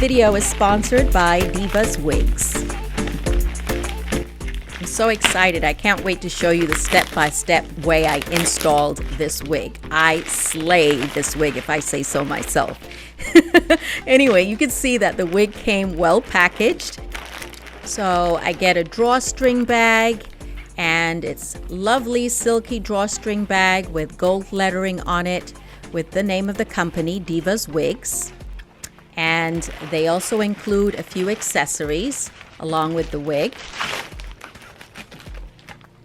video is sponsored by Divaswigs. I'm so excited. I can't wait to show you the step-by-step way I installed this wig. I slayed this wig, if I say so myself. Anyway, you can see that the wig came well packaged. So I get a drawstring bag, and it's lovely silky drawstring bag with gold lettering on it with the name of the company, Divaswigs. And they also include a few accessories along with the wig.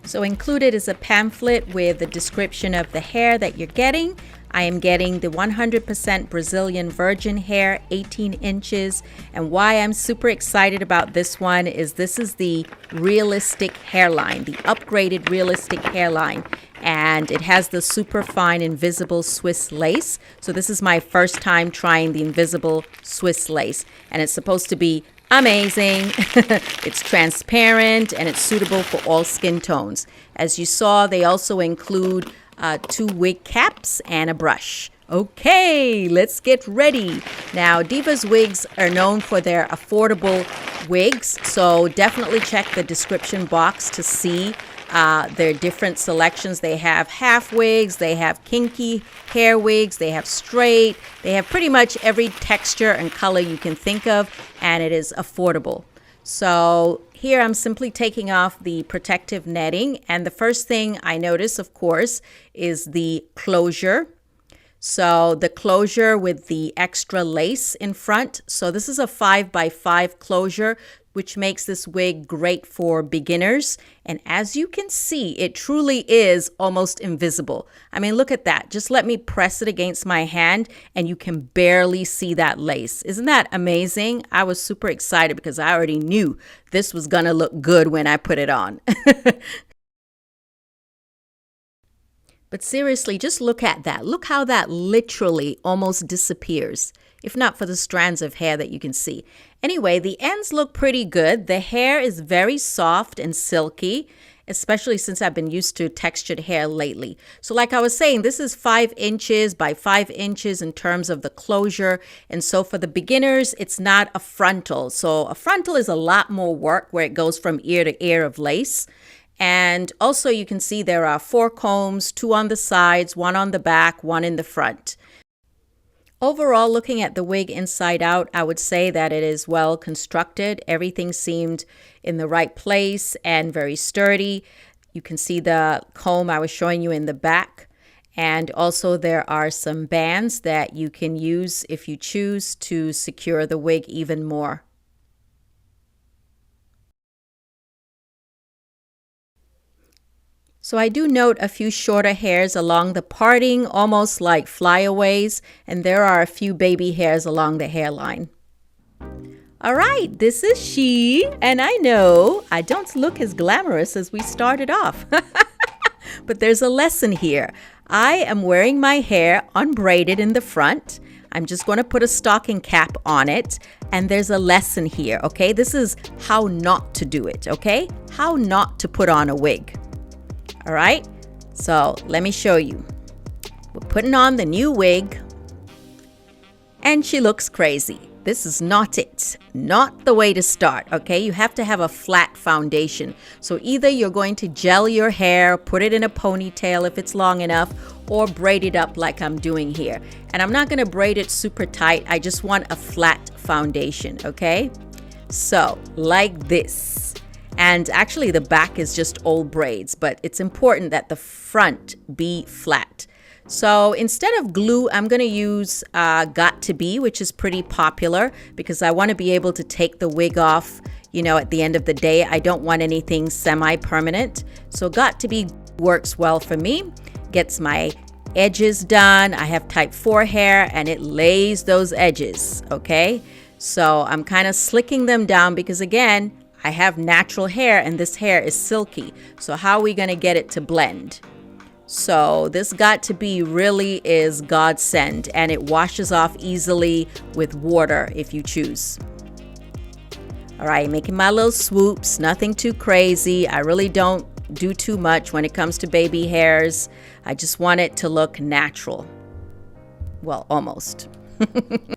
So included is a pamphlet with the description of the hair that you're getting. I am getting the 100% Brazilian virgin hair, 18 inches. And why I'm super excited about this one is this is the realistic hairline, the upgraded realistic hairline. And it has the super fine invisible Swiss lace. So this is my first time trying the invisible Swiss lace. And it's supposed to be amazing. It's transparent and it's suitable for all skin tones. As you saw, they also include 2 wig caps and a brush. Okay, let's get ready. Now, Divaswigs are known for their affordable wigs, so definitely check the description box to see their different selections. They have half wigs, they have kinky hair wigs, they have straight, they have pretty much every texture and color you can think of, and it is affordable. So here I'm simply taking off the protective netting, and the first thing I notice, of course, is the closure. So the closure with the extra lace in front. So this is a 5x5 closure, which makes this wig great for beginners. And as you can see, it truly is almost invisible. I mean, look at that. Just let me press it against my hand and you can barely see that lace. Isn't that amazing? I was super excited because I already knew this was gonna look good when I put it on. But seriously, just look at that. Look how that literally almost disappears, if not for the strands of hair that you can see. Anyway, the ends look pretty good. The hair is very soft and silky, especially since I've been used to textured hair lately. So like I was saying, this is 5 inches by 5 inches in terms of the closure. And so for the beginners, it's not a frontal. So a frontal is a lot more work where it goes from ear to ear of lace. And also you can see there are 4 combs, 2 on the sides, 1 on the back, 1 in the front. Overall, looking at the wig inside out, I would say that it is well constructed. Everything seemed in the right place and very sturdy. You can see the comb I was showing you in the back. And also there are some bands that you can use if you choose to secure the wig even more. So I do note a few shorter hairs along the parting, almost like flyaways, and there are a few baby hairs along the hairline. All right, this is she, and I know I don't look as glamorous as we started off, but there's a lesson here. I am wearing my hair unbraided in the front. I'm just going to put a stocking cap on it, and there's a lesson here, okay? This is how not to do it, okay? How not to put on a wig. All right, so let me show you. We're putting on the new wig and she looks crazy. This is not it, not the way to start, okay? You have to have a flat foundation. So either you're going to gel your hair, put it in a ponytail if it's long enough, or braid it up like I'm doing here. And I'm not gonna braid it super tight. I just want a flat foundation, okay? So like this. And actually the back is just old braids, but it's important that the front be flat. So instead of glue, I'm going to use Got To Be, which is pretty popular because I want to be able to take the wig off, you know, at the end of the day. I don't want anything semi-permanent. So Got To Be works well for me. Gets my edges done. I have type 4 hair and it lays those edges, okay? So I'm kind of slicking them down because again, I have natural hair and this hair is silky. So how are we going to get it to blend? So this Got To Be really is godsend, and it washes off easily with water if you choose. All right, making my little swoops, nothing too crazy. I really don't do too much when it comes to baby hairs. I just want it to look natural. Well, almost.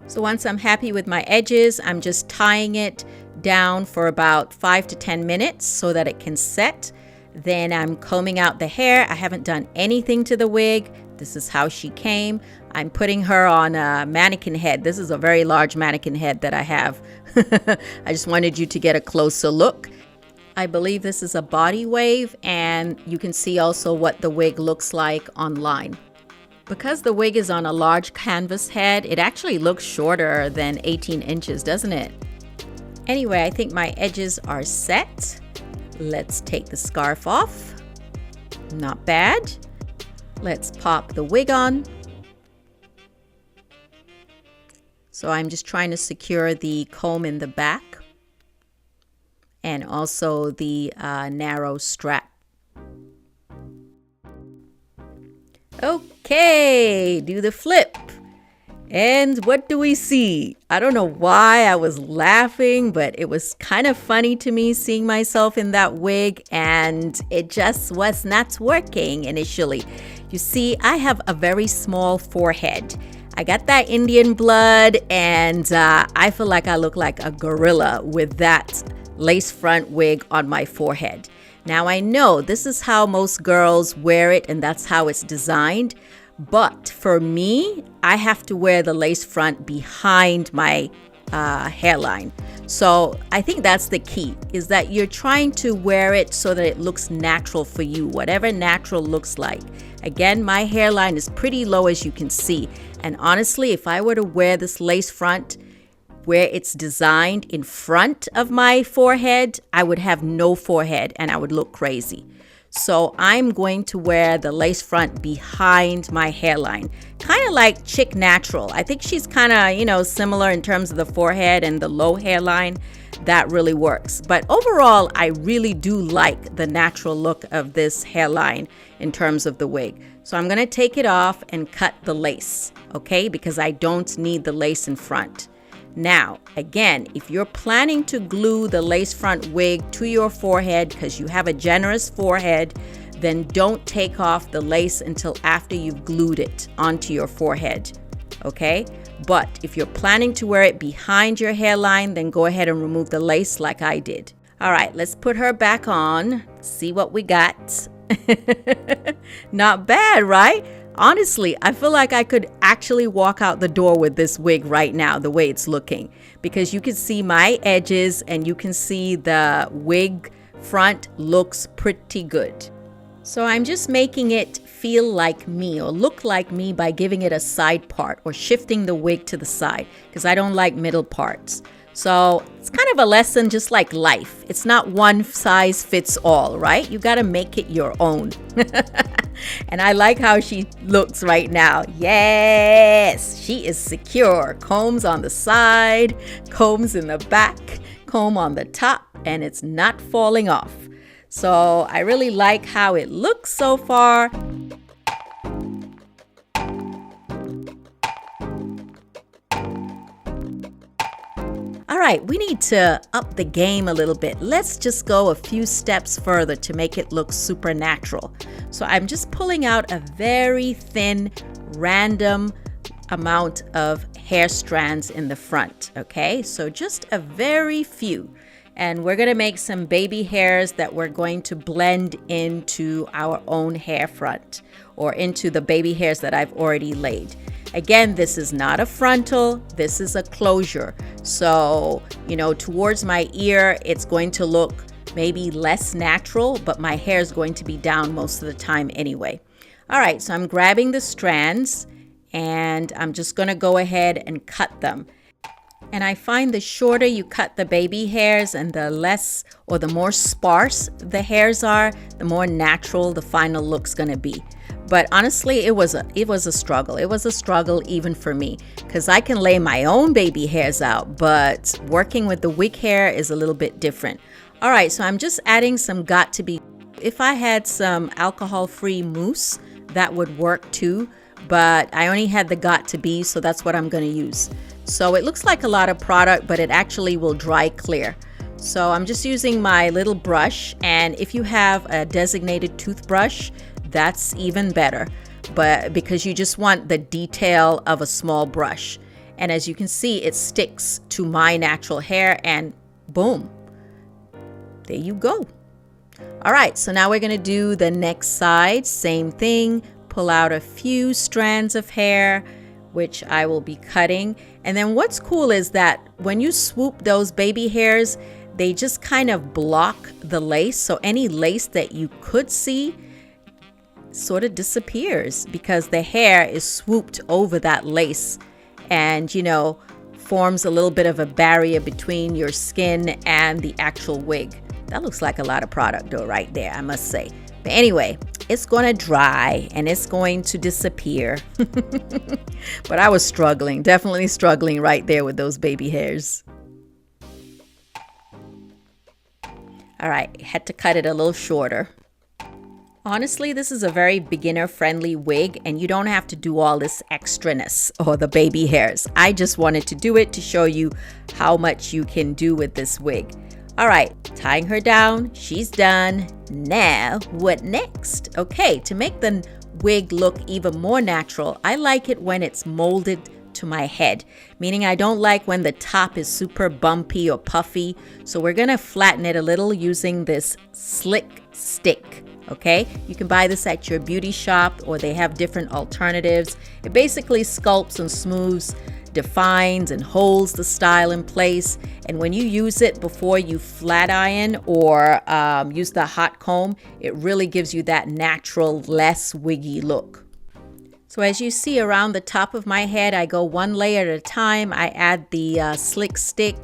So once I'm happy with my edges, I'm just tying it down for about 5 to 10 minutes so that it can set. Then I'm combing out the hair. I haven't done anything to the wig. This is how she came. I'm putting her on a mannequin head. This is a very large mannequin head that I have. I just wanted you to get a closer look. I believe this is a body wave, and you can see also what the wig looks like online. Because the wig is on a large canvas head, it actually looks shorter than 18 inches, doesn't it? Anyway, I think my edges are set. Let's take the scarf off. Not bad. Let's pop the wig on. So I'm just trying to secure the comb in the back and also the narrow strap. Okay, do the flip. And what do we see? I don't know why I was laughing, but it was kind of funny to me seeing myself in that wig, and it just was not working initially. You see, I have a very small forehead. I got that Indian blood, and I feel like I look like a gorilla with that lace front wig on my forehead. Now I know this is how most girls wear it, and that's how it's designed. But for me, I have to wear the lace front behind my hairline. So I think that's the key, is that you're trying to wear it so that it looks natural for you, whatever natural looks like. Again, my hairline is pretty low, as you can see. And honestly, if I were to wear this lace front where it's designed in front of my forehead, I would have no forehead and I would look crazy. So I'm going to wear the lace front behind my hairline, kind of like Chick Natural. I think she's kind of, similar in terms of the forehead and the low hairline. That really works. But overall, I really do like the natural look of this hairline in terms of the wig. So I'm going to take it off and cut the lace, okay? Because I don't need the lace in front. Now, again, if you're planning to glue the lace front wig to your forehead because you have a generous forehead, then don't take off the lace until after you've glued it onto your forehead, okay? But if you're planning to wear it behind your hairline, then go ahead and remove the lace like I did. All right, let's put her back on, see what we got. Not bad, right? Honestly, I feel like I could actually walk out the door with this wig right now, the way it's looking, because you can see my edges and you can see the wig front looks pretty good. So I'm just making it feel like me or look like me by giving it a side part or shifting the wig to the side because I don't like middle parts. So it's kind of a lesson just like life. It's not one size fits all, right? You got to make it your own. And I like how she looks right now. Yes, she is secure. Combs on the side, combs in the back, comb on the top, and it's not falling off. So I really like how it looks so far. All right, we need to up the game a little bit. Let's just go a few steps further to make it look supernatural. So I'm just pulling out a very thin, random amount of hair strands in the front, okay? So just a very few. And we're gonna make some baby hairs that we're going to blend into our own hair front or into the baby hairs that I've already laid. Again, this is not a frontal, this is a closure. So, towards my ear, it's going to look maybe less natural, but my hair is going to be down most of the time anyway. All right, so I'm grabbing the strands and I'm just gonna go ahead and cut them. And I find the shorter you cut the baby hairs and the less or the more sparse the hairs are, the more natural the final look's gonna be. But honestly, it was a struggle. It was a struggle even for me because I can lay my own baby hairs out, but working with the wig hair is a little bit different. All right, so I'm just adding some Got2b. If I had some alcohol-free mousse, that would work too, but I only had the Got2b, so that's what I'm gonna use. So it looks like a lot of product, but it actually will dry clear. So I'm just using my little brush, and if you have a designated toothbrush, that's even better, but because you just want the detail of a small brush. And as you can see, it sticks to my natural hair and boom, there you go. All right, so now we're gonna do the next side. Same thing, pull out a few strands of hair, which I will be cutting. And then what's cool is that when you swoop those baby hairs, they just kind of block the lace. So any lace that you could see sort of disappears because the hair is swooped over that lace and, you know, forms a little bit of a barrier between your skin and the actual wig. That looks like a lot of product though right there, I must say. But anyway, it's gonna dry and it's going to disappear. But I was struggling, definitely struggling right there with those baby hairs. All right, had to cut it a little shorter. Honestly, this is a very beginner-friendly wig and you don't have to do all this extraness or the baby hairs. I just wanted to do it to show you how much you can do with this wig. All right, tying her down, she's done. Now, what next? Okay, to make the wig look even more natural, I like it when it's molded to my head, meaning I don't like when the top is super bumpy or puffy. So we're gonna flatten it a little using this slick stick. Okay, you can buy this at your beauty shop or they have different alternatives. It basically sculpts and smooths, defines and holds the style in place. And when you use it before you flat iron or use the hot comb, it really gives you that natural, less wiggy look. So as you see around the top of my head, I go one layer at a time. I add the slick stick,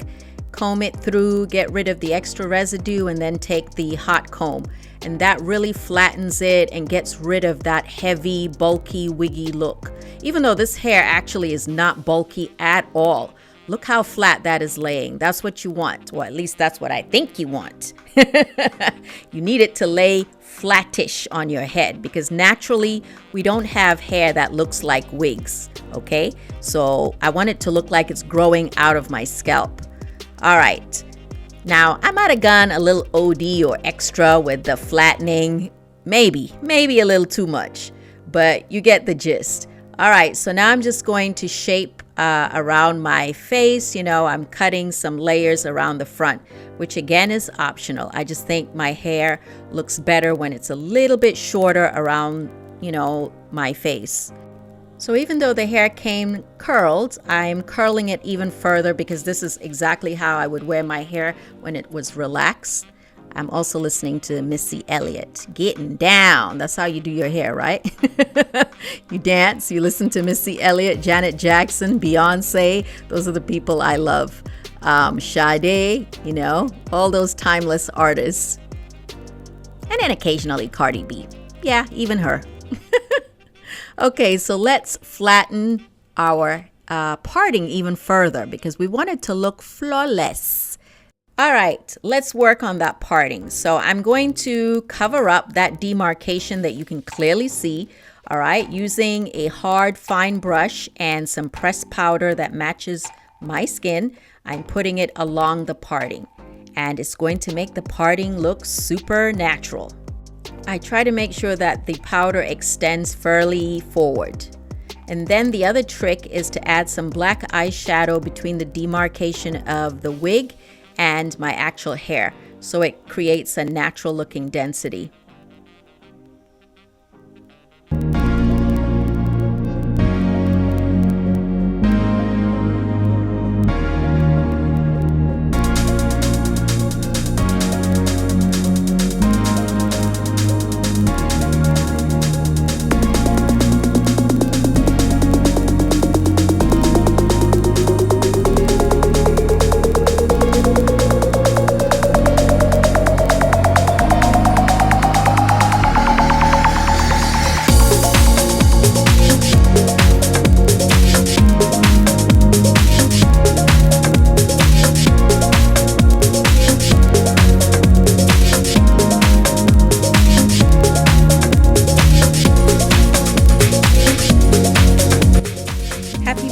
comb it through, get rid of the extra residue, and then take the hot comb. And that really flattens it and gets rid of that heavy, bulky, wiggy look. Even though this hair actually is not bulky at all. Look how flat that is laying. That's what you want. Well, at least that's what I think you want. You need it to lay flattish on your head because naturally we don't have hair that looks like wigs, okay? So I want it to look like it's growing out of my scalp. All right. Now, I might have gone a little OD or extra with the flattening. Maybe a little too much, but you get the gist. All right, so now I'm just going to shape around my face. You know, I'm cutting some layers around the front, which again is optional. I just think my hair looks better when it's a little bit shorter around, you know, my face. So even though the hair came curled, I'm curling it even further because this is exactly how I would wear my hair when it was relaxed. I'm also listening to Missy Elliott, Getting Down. That's how you do your hair, right? You dance, you listen to Missy Elliott, Janet Jackson, Beyonce. Those are the people I love. Sade, you know, all those timeless artists. And then occasionally Cardi B. Yeah, even her. Okay, so let's flatten our parting even further because we want it to look flawless. All right, let's work on that parting. So I'm going to cover up that demarcation that you can clearly see, all right, using a hard, fine brush and some pressed powder that matches my skin. I'm putting it along the parting, and it's going to make the parting look super natural. I try to make sure that the powder extends fairly forward. And then the other trick is to add some black eyeshadow between the demarcation of the wig and my actual hair, so it creates a natural looking density.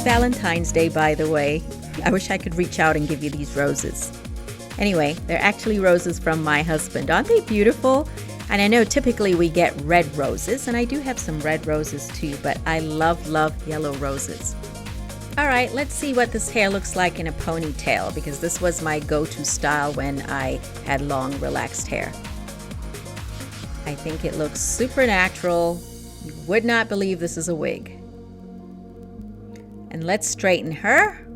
Valentine's Day, by the way. I wish I could reach out and give you these roses. Anyway, they're actually roses from my husband. Aren't they beautiful? And I know typically we get red roses, and I do have some red roses too, but I love yellow roses. All right, let's see what this hair looks like in a ponytail, because this was my go-to style when I had long, relaxed hair. I think it looks super natural. You would not believe this is a wig. And let's straighten her.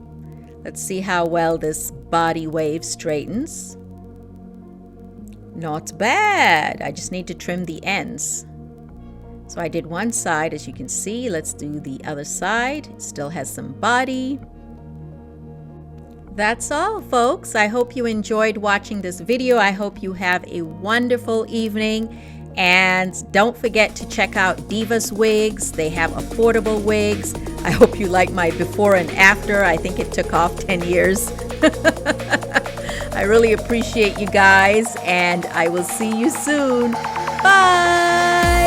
Let's see how well this body wave straightens. Not bad. I just need to trim the ends. So I did one side, as you can see. Let's do the other side. It still has some body. That's all, folks. I hope you enjoyed watching this video. I hope you have a wonderful evening. And don't forget to check out Divaswigs. They have affordable wigs. I hope you like my before and after. I think it took off 10 years. I really appreciate you guys, and I will see you soon. Bye!